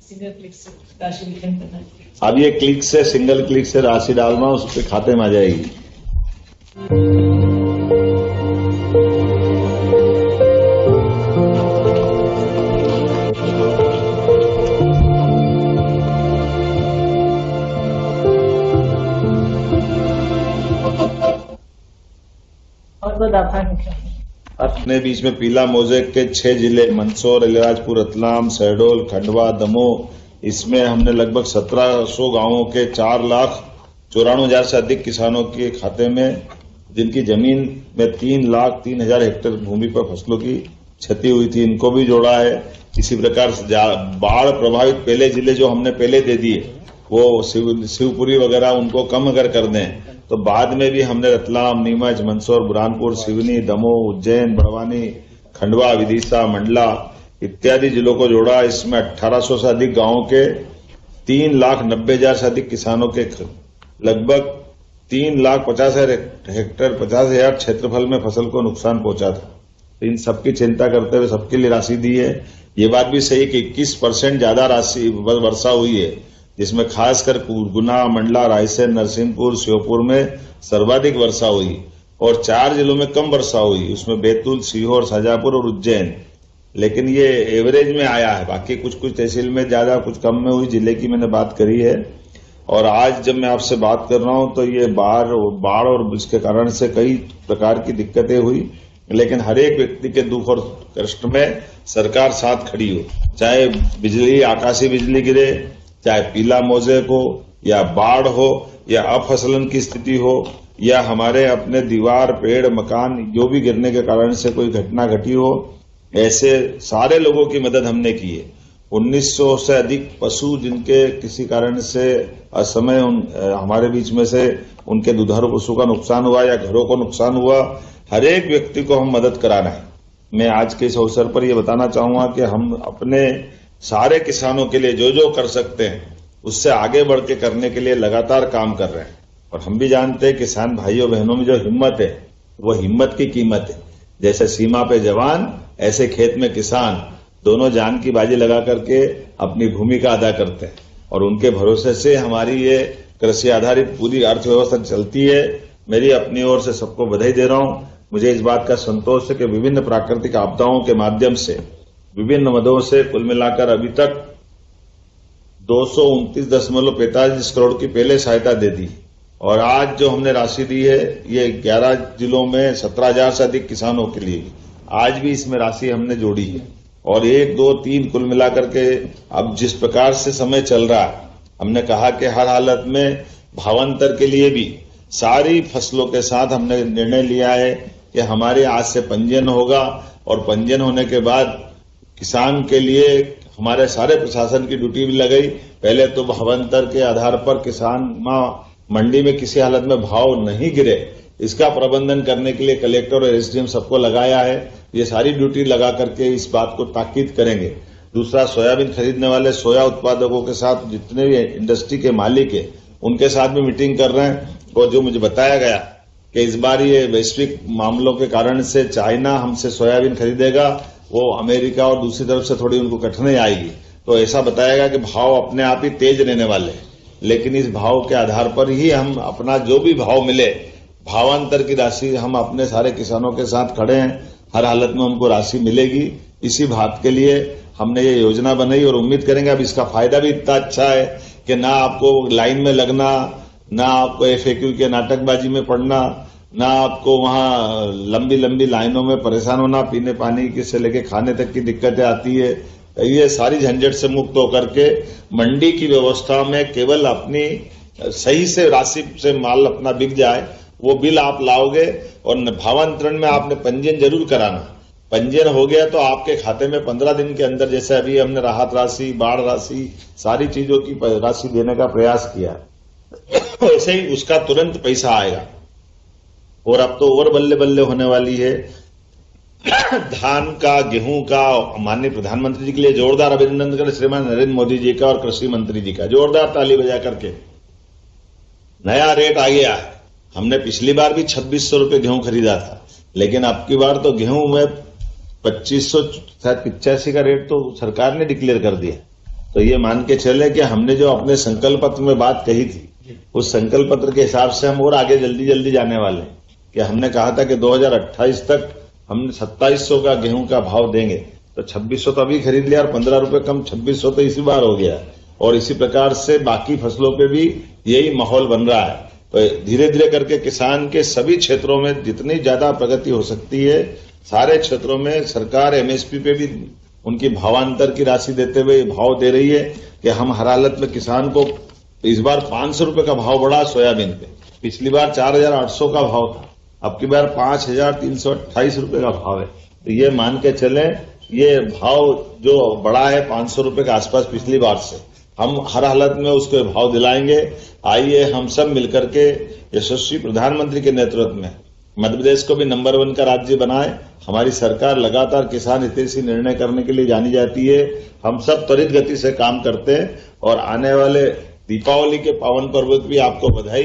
Single click से राशि वितरण करना है। अब ये क्लिक से सिंगल क्लिक से राशि डालना उसके खाते में आ जाएगी। और बहुत आभार मुख्यमंत्री। अपने बीच में पीला मोज़ेक के 6 जिले मंदसौर, अलीराजपुर, रतलाम, शहडोल, खंडवा, दमोह, इसमें हमने लगभग 1700 गांवों के 4,94,000 से अधिक किसानों के खाते में, जिनकी जमीन में 3,03,000 हेक्टेयर भूमि पर फसलों की क्षति हुई थी, इनको भी जोड़ा है। इसी प्रकार से बाढ़ प्रभावित पहले जिले जो हमने पहले दे दिए, वो शिवपुरी वगैरह, उनको कम अगर कर दें तो बाद में भी हमने रतलाम, नीमच, मंदसौर, बुरहानपुर, सिवनी, दमोह, उज्जैन, बड़वानी, खंडवा, विदिशा, मंडला इत्यादि जिलों को जोड़ा। इसमें 1800 से अधिक गांवों के 3,90,000 से अधिक किसानों के लगभग 3,50,000 हेक्टेयर 50,000 क्षेत्रफल में फसल को नुकसान पहुंचा था। इन सबकी चिंता करते हुए सबके लिए राशि दी है। ये बात भी सही कि 21% ज्यादा राशि वर्षा हुई है, जिसमें खासकर गुना, मंडला, रायसेन, नरसिंहपुर, श्योपुर में सर्वाधिक वर्षा हुई और 4 जिलों में कम वर्षा हुई, उसमें बैतूल, सीहोर, शाजापुर और उज्जैन। लेकिन ये एवरेज में आया है, बाकी कुछ तहसील में ज्यादा कुछ कम में हुई। जिले की मैंने बात करी है। और आज जब मैं आपसे बात कर रहा हूं तो ये बाढ़ और इसके कारण से कई प्रकार की दिक्कतें हुई, लेकिन हर एक व्यक्ति के दुख और कष्ट में सरकार साथ खड़ी हो, चाहे बिजली, आकाशीय बिजली गिरे, चाहे पीला मोज़ेक हो या बाढ़ हो या अफसलन की स्थिति हो या हमारे अपने दीवार, पेड़, मकान जो भी गिरने के कारण से कोई घटना घटी हो, ऐसे सारे लोगों की मदद हमने की है। 1900 से अधिक पशु जिनके किसी कारण से असमय हमारे बीच में से उनके दुधारू पशु का नुकसान हुआ या घरों को नुकसान हुआ, हर एक व्यक्ति को हम मदद कराना है। मैं आज के इस अवसर पर यह बताना चाहूंगा कि हम अपने सारे किसानों के लिए जो कर सकते हैं उससे आगे बढ़ के करने के लिए लगातार काम कर रहे हैं। और हम भी जानते हैं किसान भाइयों बहनों में जो हिम्मत है, वो हिम्मत की कीमत है। जैसे सीमा पे जवान, ऐसे खेत में किसान, दोनों जान की बाजी लगा करके अपनी भूमिका अदा करते हैं और उनके भरोसे से हमारी ये कृषि आधारित पूरी अर्थव्यवस्था चलती है। मेरी अपनी ओर से सबको बधाई दे रहा हूं। मुझे इस बात का संतोष है कि विभिन्न प्राकृतिक आपदाओं के माध्यम से विभिन्न मदों से कुल मिलाकर अभी तक 229.45 करोड़ की पहले सहायता दे दी और आज जो हमने राशि दी है ये 11 जिलों में 17,000 से अधिक किसानों के लिए आज भी इसमें राशि हमने जोड़ी है। और 1, 2, 3 कुल मिलाकर के अब जिस प्रकार से समय चल रहा है, हमने कहा कि हर हालत में भावांतर के लिए भी सारी फसलों के साथ हमने निर्णय लिया है कि हमारे आज से पंजीयन होगा और पंजीयन होने के बाद किसान के लिए हमारे सारे प्रशासन की ड्यूटी भी लगाई। पहले तो भावांतर के आधार पर किसान मंडी में किसी हालत में भाव नहीं गिरे, इसका प्रबंधन करने के लिए कलेक्टर और एसडीएम सबको लगाया है। ये सारी ड्यूटी लगा करके इस बात को ताकीद करेंगे। दूसरा, सोयाबीन खरीदने वाले सोया उत्पादकों के साथ जितने भी इंडस्ट्री के मालिक है उनके साथ भी मीटिंग कर रहे हैं। और जो मुझे बताया गया कि इस बार ये वैश्विक मामलों के कारण से चाइना हमसे सोयाबीन खरीदेगा, वो अमेरिका और दूसरी तरफ से थोड़ी उनको कठिनाई आएगी, तो ऐसा बताया गया कि भाव अपने आप ही तेज रहने वाले हैं। लेकिन इस भाव के आधार पर ही हम अपना जो भी भाव मिले, भावांतर की राशि हम अपने सारे किसानों के साथ खड़े हैं, हर हालत में उनको राशि मिलेगी। इसी बात के लिए हमने ये योजना बनाई और उम्मीद करेंगे अब इसका फायदा भी इतना अच्छा है कि ना आपको लाइन में लगना, ना आपको एफएक्यू के नाटकबाजी में पड़ना, ना आपको वहां लंबी लंबी लाइनों में परेशान होना, पीने पानी की से लेके खाने तक की दिक्कतें आती है। ये सारी झंझट से मुक्त होकर के मंडी की व्यवस्था में केवल अपनी सही से राशि से माल अपना बिक जाए, वो बिल आप लाओगे और भावांतरण में आपने पंजीयन जरूर कराना। पंजीयन हो गया तो आपके खाते में 15 दिन के अंदर, जैसे अभी हमने राहत राशि, बाढ़ राशि, सारी चीजों की राशि देने का प्रयास किया, ऐसे ही उसका तुरंत पैसा आएगा। और अब तो और बल्ले बल्ले होने वाली है। धान का, गेहूं का माननीय प्रधानमंत्री जी के लिए जोरदार अभिनंदन करें, श्रीमान नरेंद्र मोदी जी का और कृषि मंत्री जी का, जोरदार ताली बजा करके। नया रेट आ गया है। हमने पिछली बार भी 2600 रुपये गेहूं खरीदा था, लेकिन अब की बार तो गेहूं में 2585 का रेट तो सरकार ने डिक्लेयर कर दिया। तो ये मान के चले कि हमने जो अपने संकल्प पत्र में बात कही थी, उस संकल्प पत्र के हिसाब से हम और आगे जल्दी जल्दी जाने वाले हैं। कि हमने कहा था कि 2028 तक हम 2700 का गेहूं का भाव देंगे, तो 2600 तो अभी खरीद लिया और 15 रुपए कम 2600 तो इसी बार हो गया। और इसी प्रकार से बाकी फसलों पे भी यही माहौल बन रहा है। तो धीरे धीरे करके किसान के सभी क्षेत्रों में जितनी ज्यादा प्रगति हो सकती है, सारे क्षेत्रों में सरकार एमएसपी पे भी उनकी भावांतर की राशि देते हुए भाव दे रही है कि हम हर हालत में किसान को इस बार 500 रुपए का भाव बढ़ा सोयाबीन पे। पिछली बार 4,800 का भाव था, अब की बार 5,328 रुपए का भाव है। तो ये मान के चले, ये भाव जो बढ़ा है 500 रुपए के आसपास पिछली बार से, हम हर हालत में उसको भाव दिलाएंगे। आइए हम सब मिलकर के यशस्वी प्रधानमंत्री के नेतृत्व में मध्य प्रदेश को भी नंबर 1 का राज्य बनाए। हमारी सरकार लगातार किसान हितैषी निर्णय करने के लिए जानी जाती है। हम सब त्वरित गति से काम करते हैं और आने वाले दीपावली के पावन पर्व की भी आपको बधाई।